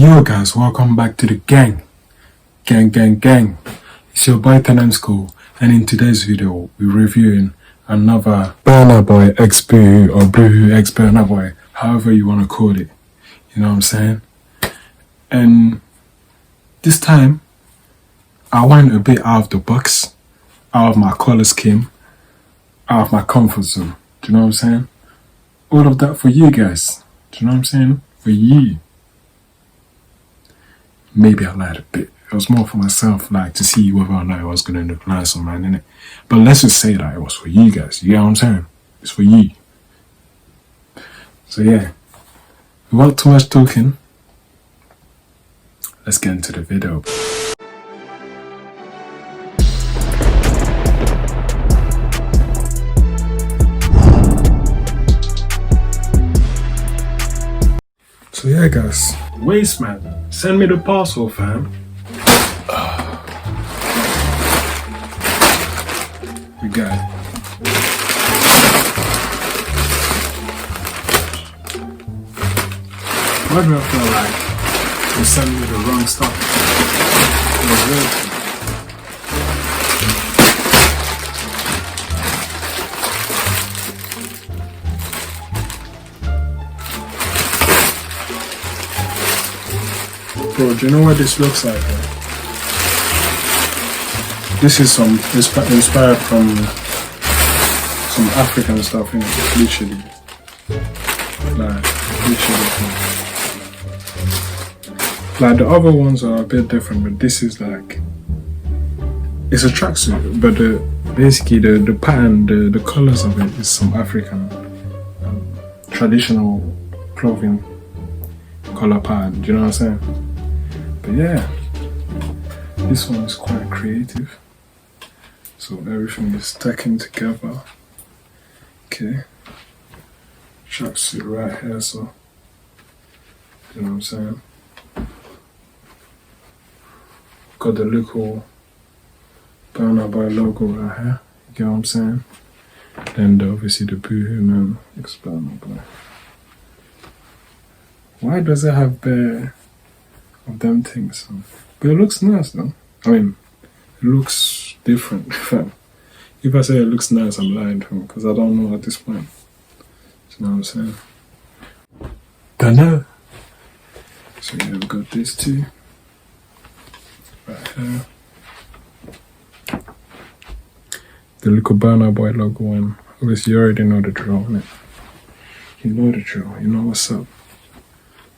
Yo guys, welcome back to the gang. Gang. It's your boy School, and in today's video, we're reviewing another Burna Boy X Boohoo or Boohoo X Burna Boy, however you want to call it. You know what I'm saying? And this time, I went a bit out of the box, out of my color scheme, out of my comfort zone. Do you know what I'm saying? All of that for you guys. Do you know what I'm saying? For you. Maybe I lied a bit. It was more for myself, like to see whether or not it was going to look nice on mine, innit? But let's just say that it was for you guys. You get what I'm saying? It's for you. So yeah, without too much talking, let's get into the video. So yeah guys, Wasteman, send me the parcel fam. You got it. Why do I feel like you sent me the wrong stuff? It was weird. Bro, do you know what this looks like? This is some inspired from some African stuff, you know, literally. Like the other ones are a bit different, but this is like, it's a tracksuit, but basically the pattern, the colors of it is some African traditional clothing color pattern. Do you know what I'm saying? But yeah, this one is quite creative. So everything is stacking together. Okay. Tracksuit right here, so you know what I'm saying? Got the little Burna Boy logo right here. You get what I'm saying? And obviously the Boohooman X Burna Boy. Why does it have bare of them things? But it looks nice though. I mean, it looks different. If I say it looks nice, I'm lying to him because I don't know at this point. You know what I'm saying? Don't know. So yeah, we've got these two right here. The little Burna Boy logo one. Obviously, you already know the drill, innit? You know the drill. You know what's up.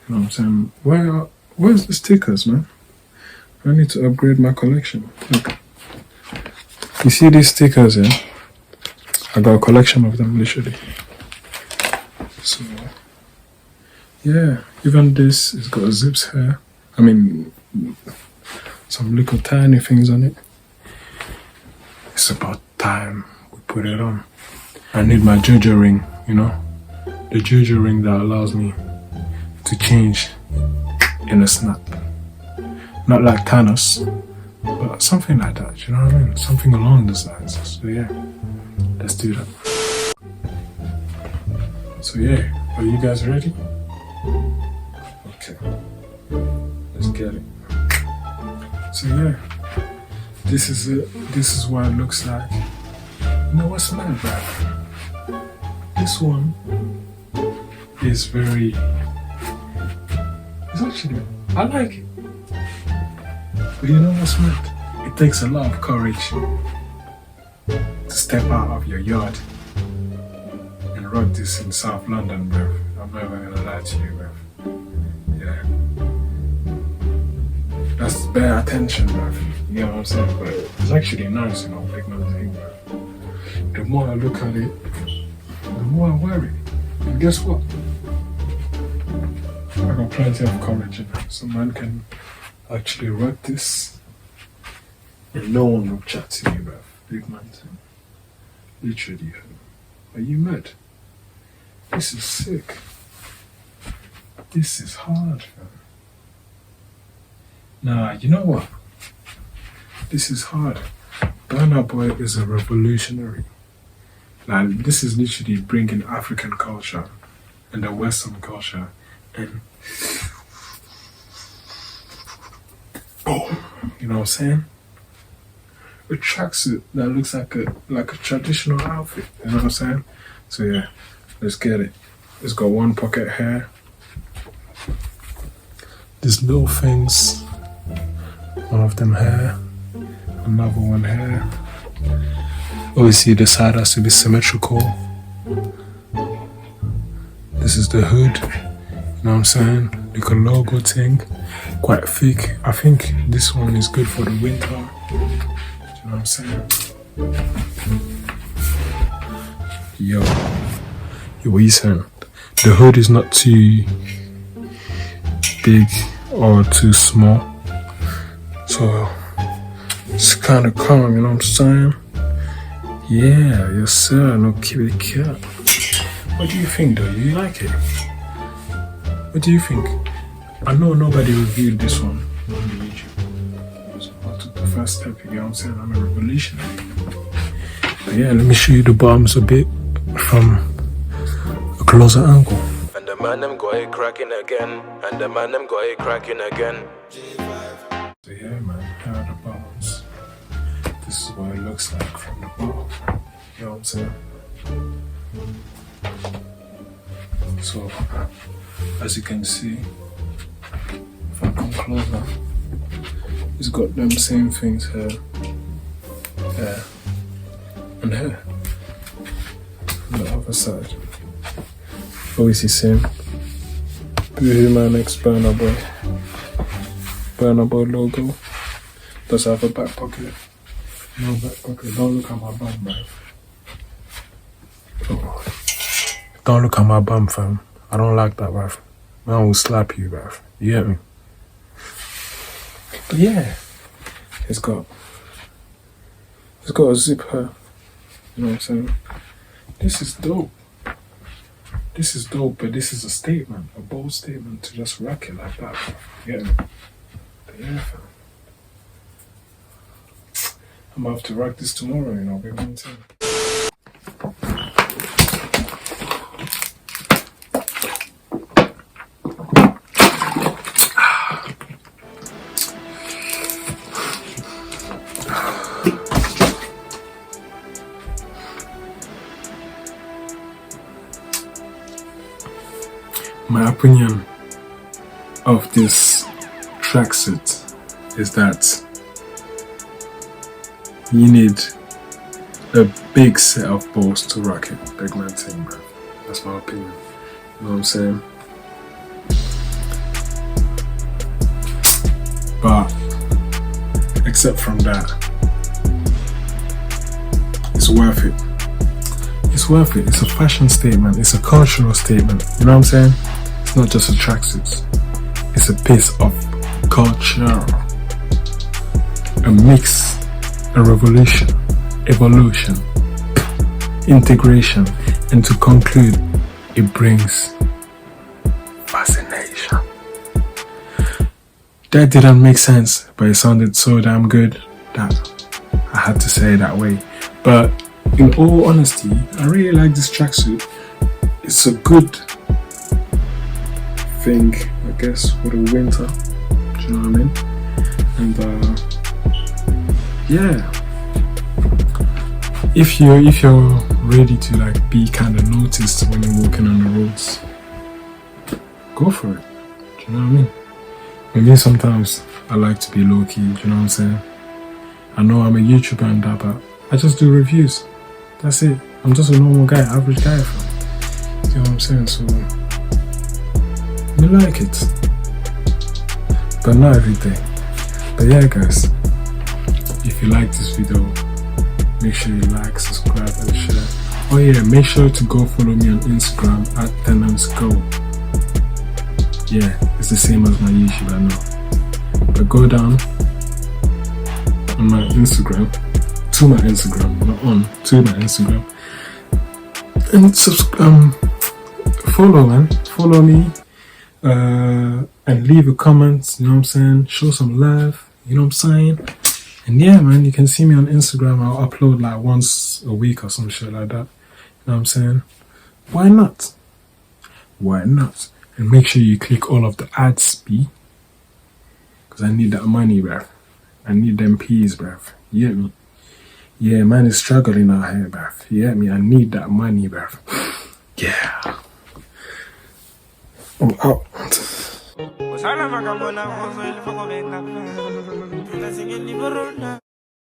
You know what I'm saying? Where's the stickers, man? I need to upgrade my collection. Look. You see these stickers here? I got a collection of them, literally. So, yeah. Even this, it's got zips here. I mean, some little tiny things on it. It's about time we put it on. I need my JoJo ring, you know? The JoJo ring that allows me to change in a snap. Not like Thanos, but something like that, you know what I mean? Something along those lines. So yeah, let's do that. So yeah, are you guys ready? Okay, let's get it. So yeah, this is it. This is what it looks like. You know what's mad about? This one is very, it's actually, I like it. But you know what's mad? It takes a lot of courage to step out of your yard and rock this in South London, bruv. I'm not even gonna lie to you, bruv. Yeah. That's bare attention, bruv. You know what I'm saying? But it's actually nice, you know, big man thing, bruv. The more I look at it, the more I wear it. And guess what? I got plenty of courage, you know, so man can actually rock this and no one will chat to me, bruv. Big man thing. Literally. Are you mad? This is sick. This is hard, fam. Nah, you know what? This is hard. Burna Boy is a revolutionary. Like, this is literally bringing African culture and the Western culture and boom. You know what I'm saying? A tracksuit that looks like a traditional outfit. You know what I'm saying? So yeah, let's get it. It's got one pocket here. These little things. One of them here. Another one here. Obviously the side has to be symmetrical. This is the hood. You know what I'm saying? Like a logo thing. Quite thick. I think this one is good for the winter. Do you know what I'm saying? Yo, what you saying? The hood is not too big or too small. So it's kind of calm, you know what I'm saying? Yeah, yes sir, no keep it cat. What do you think though? You like it? What do you think? I know nobody reviewed this one on the YouTube. So I took the first step, you know what I'm saying? I'm a revolutionary. But yeah, let me show you the bottoms a bit from a closer angle. And the man them got it cracking again. And the man them got it cracking again. So yeah man, here are the bottoms. This is what it looks like from the bottom. You know what I'm saying? So, as you can see, if I come closer, it's got them same things here, here, and here. On the other side. Obviously same. Boohooman X Burna Boy. Burna Boy logo. Does have a back pocket. No back pocket. Don't look at my bum, bruv. Oh. Don't look at my bum, fam. I don't like that, bruv. Man will slap you, bruv. You get me? But yeah, it's got a zip here. You know what I'm saying? This is dope. This is dope, but this is a statement, a bold statement to just rock it like that, bruv. You get me? But yeah, fam. I'm gonna have to rock this tomorrow, you know, big one thing. My opinion of this tracksuit is that you need a big set of balls to rock it. Big man thing, bro. That's my opinion. You know what I'm saying? But except from that, it's worth it. It's worth it. It's a fashion statement. It's a cultural statement. You know what I'm saying? It's not just a tracksuit. It's a piece of culture. A mix. A revolution. Evolution. Integration. And to conclude, it brings fascination. That didn't make sense, but it sounded so damn good that I had to say it that way. But in all honesty, I really like this tracksuit. It's a good thing, I guess, for the winter. Do you know what I mean? And yeah, if you're ready to like be kind of noticed when you're walking on the roads, go for it. Do you know what I mean? Maybe sometimes I like to be low key. Do you know what I'm saying? I know I'm a YouTuber and that, but I just do reviews. That's it. I'm just a normal guy, average guy. You know what I'm saying? So, I like it. But not every day. But yeah, guys. If you like this video, make sure you like, subscribe, and share. Oh yeah, make sure to go follow me on Instagram at @tenamsgo. Yeah, it's the same as my YouTube, I know. But go down on my Instagram. To my Instagram, not on, to my Instagram, and follow, man, follow me, and leave a comment, you know what I'm saying, show some love, you know what I'm saying, and yeah, man, you can see me on Instagram. I'll upload like once a week or some shit like that, you know what I'm saying, why not, and make sure you click all of the ads, Because I need that money, bruv. I need them peas, bruv. You get me? Yeah, man is struggling out here, bruv. You get me? I need that money, bruv. Yeah. I'm out.